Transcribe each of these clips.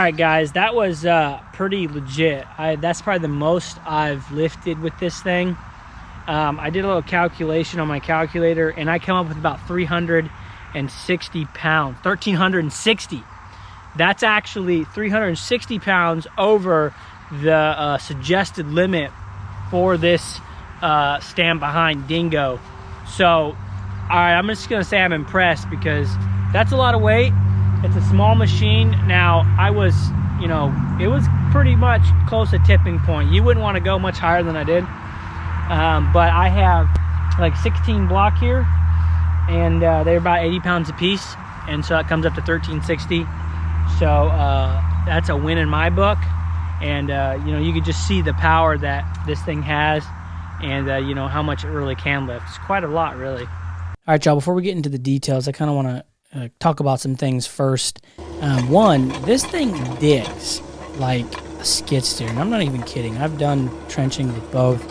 right, guys, that was pretty legit. That's probably the most I've lifted with this thing. I did a little calculation on my calculator, and I come up with about 360 pounds, 1,360. That's actually 360 pounds over the suggested limit for this stand behind dingo. So, all right, I'm just gonna say I'm impressed because that's a lot of weight. It's a small machine. Now, I was, you know, it was pretty much close to tipping point. You wouldn't want to go much higher than I did. But I have like 16 block here, and they're about 80 pounds a piece. And so it comes up to 1,360. So that's a win in my book. And, you know, you could just see the power that this thing has and, you know, how much it really can lift. It's quite a lot, really. All right, y'all, before we get into the details, I kind of want to talk about some things first. One, this thing digs like a skid steer, and I'm not even kidding. I've done trenching with both,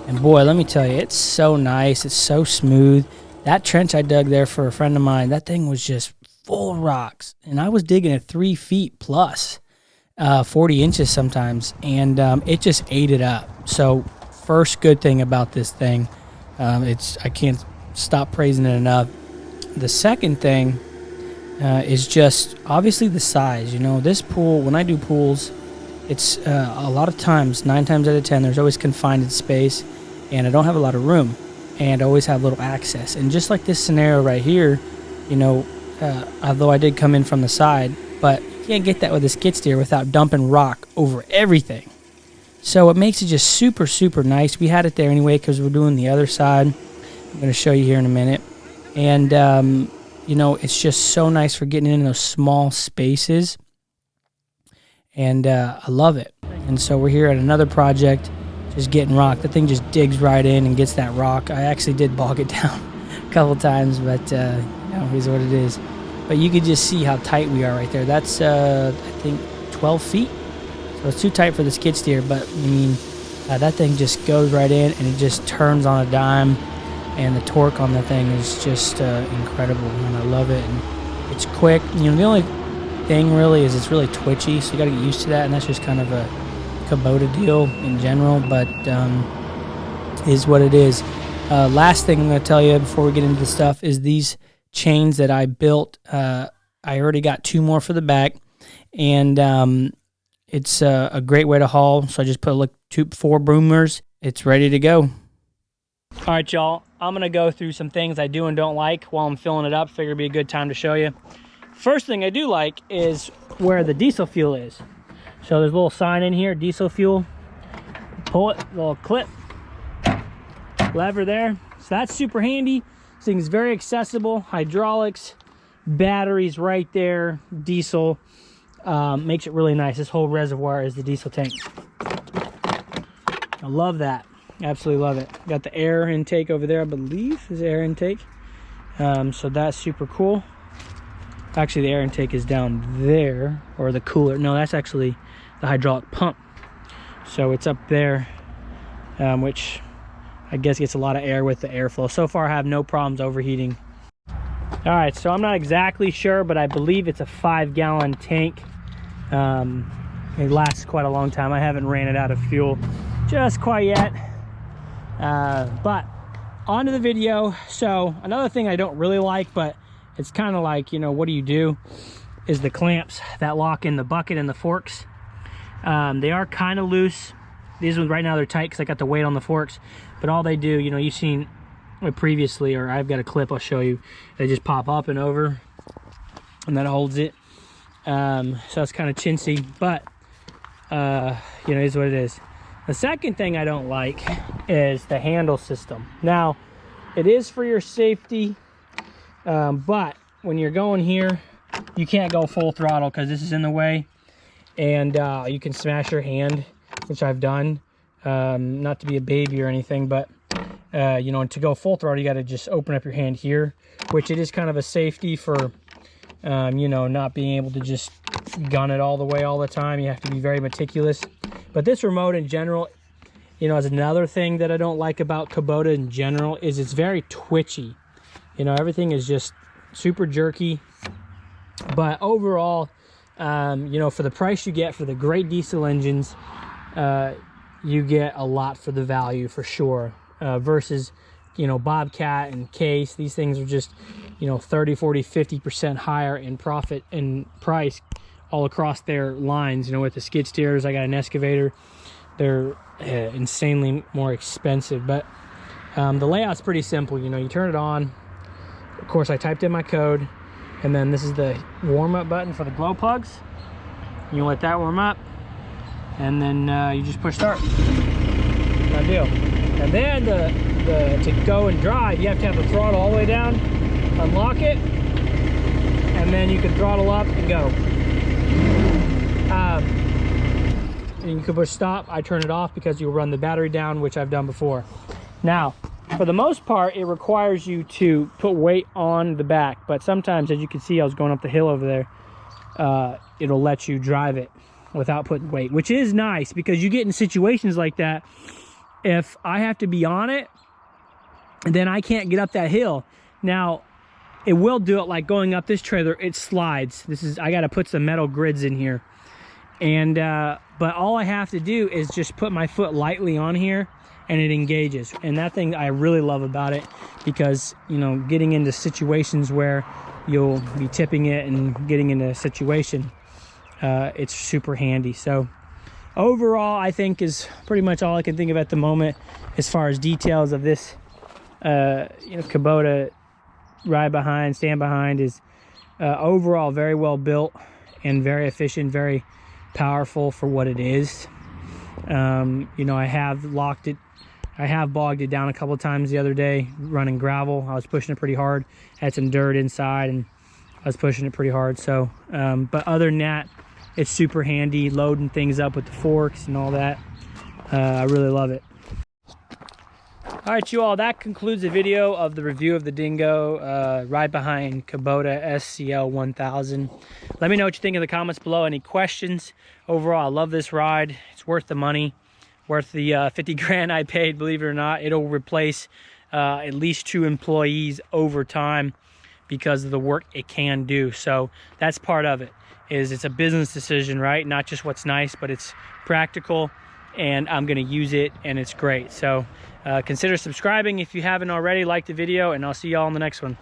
and boy, let me tell you, it's so nice. It's so smooth. That trench I dug there for a friend of mine, that thing was just full of rocks, and I was digging at 3 feet plus, 40 inches sometimes, and it just ate it up. So first good thing about this thing, I can't stop praising it enough. The second thing is just obviously the size. You know, this pool, when I do pools, it's a lot of times, 9 times out of 10, there's always confined space, and I don't have a lot of room, and I always have little access. And just like this scenario right here, you know, although I did come in from the side, but you can't get that with a skid steer without dumping rock over everything. So it makes it just super, super nice. We had it there anyway because we're doing the other side. I'm going to show you here in a minute. And, you know, it's just so nice for getting in those small spaces. And I love it. And so we're here at another project, just getting rock. The thing just digs right in and gets that rock. I actually did bog it down a couple times, but, you know, here's what it is. But you could just see how tight we are right there. That's, I think, 12 feet. So it's too tight for the skid steer, but, I mean, that thing just goes right in, and it just turns on a dime. And the torque on the thing is just incredible, and I love it. And it's quick. You know, the only thing really is it's really twitchy, so you got to get used to that, and that's just kind of a Kubota deal in general, but is what it is. Last thing I'm going to tell you before we get into the stuff is these chains that I built. I already got 2 more for the back, and it's a great way to haul, so I just put 4 boomers. It's ready to go. All right, y'all, I'm going to go through some things I do and don't like while I'm filling it up. Figure it'd be a good time to show you. First thing I do like is where the diesel fuel is. So there's a little sign in here, diesel fuel. Pull it, little clip, lever there. So that's super handy. This thing's very accessible. Hydraulics, batteries right there, diesel. Makes it really nice. This whole reservoir is the diesel tank. I love that. Absolutely love it. Got the air intake over there, I believe is the air intake. So that's super cool. Actually, the air intake is down there, or the cooler. No, that's actually the hydraulic pump. So it's up there, which I guess gets a lot of air with the airflow. So far, I have no problems overheating. All right, so I'm not exactly sure, but I believe it's a 5-gallon tank. It lasts quite a long time. I haven't ran it out of fuel just quite yet. But on to the video. So another thing I don't really like, but it's kind of like, you know, what do you do, is the clamps that lock in the bucket and the forks. They are kind of loose. These ones right now, they're tight because I got the weight on the forks, but all they do, you know, you've seen it previously, or I've got a clip I'll show you. They just pop up and over, and that holds it. So it's kind of chintzy, but you know, it is what it is. The second thing I don't like is the handle system. Now, it is for your safety, but when you're going here, you can't go full throttle because this is in the way, and you can smash your hand, which I've done. Not to be a baby or anything, but you know, to go full throttle, you got to just open up your hand here, which it is kind of a safety for, you know, not being able to just gun it all the way all the time. You have to be very meticulous. But this remote in general, you know, is another thing that I don't like about Kubota in general, is it's very twitchy. You know, everything is just super jerky. But overall, You know, for the price you get for the great diesel engines, you get a lot for the value for sure, versus, you know, Bobcat and Case. These things are just, you know, 30, 40, 50% higher in profit and price all across their lines. You know, with the skid steers, I got an excavator. They're insanely more expensive, but the layout's pretty simple. You know, you turn it on. Of course, I typed in my code, and then this is the warm-up button for the glow plugs. You let that warm up, and then you just push start. Done deal. And then to go and drive, you have to have the throttle all the way down, unlock it, and then you can throttle up and go. And you can push stop. I turn it off because you'll run the battery down, which I've done before. Now, for the most part, it requires you to put weight on the back, but sometimes, as you can see, I was going up the hill over there, it'll let you drive it without putting weight, which is nice because you get in situations like that. If I have to be on it, then I can't get up that hill. Now, it will do it like going up this trailer, it slides. I got to put some metal grids in here. And, but all I have to do is just put my foot lightly on here and it engages. And that thing I really love about it, because, you know, getting into situations where you'll be tipping it and getting into a situation, it's super handy. So overall, I think is pretty much all I can think of at the moment as far as details of this, you know, Kubota ride behind, stand behind. Is overall very well built and very efficient, very powerful for what it is. You know, I have bogged it down a couple of times the other day running gravel. I was pushing it pretty hard, had some dirt inside, and I was pushing it pretty hard. So but other than that, it's super handy, loading things up with the forks and all that. I really love it. All right, you all, that concludes the video of the review of the Dingo ride behind Kubota SCL 1000. Let me know what you think in the comments below. Any questions? Overall, I love this ride. It's worth the money, worth the 50 grand I paid. Believe it or not, it'll replace at least 2 employees over time because of the work it can do. So that's part of it. It's a business decision, right? Not just what's nice, but it's practical, and I'm gonna use it, and it's great. So consider subscribing if you haven't already. Like the video, and I'll see y'all in the next one.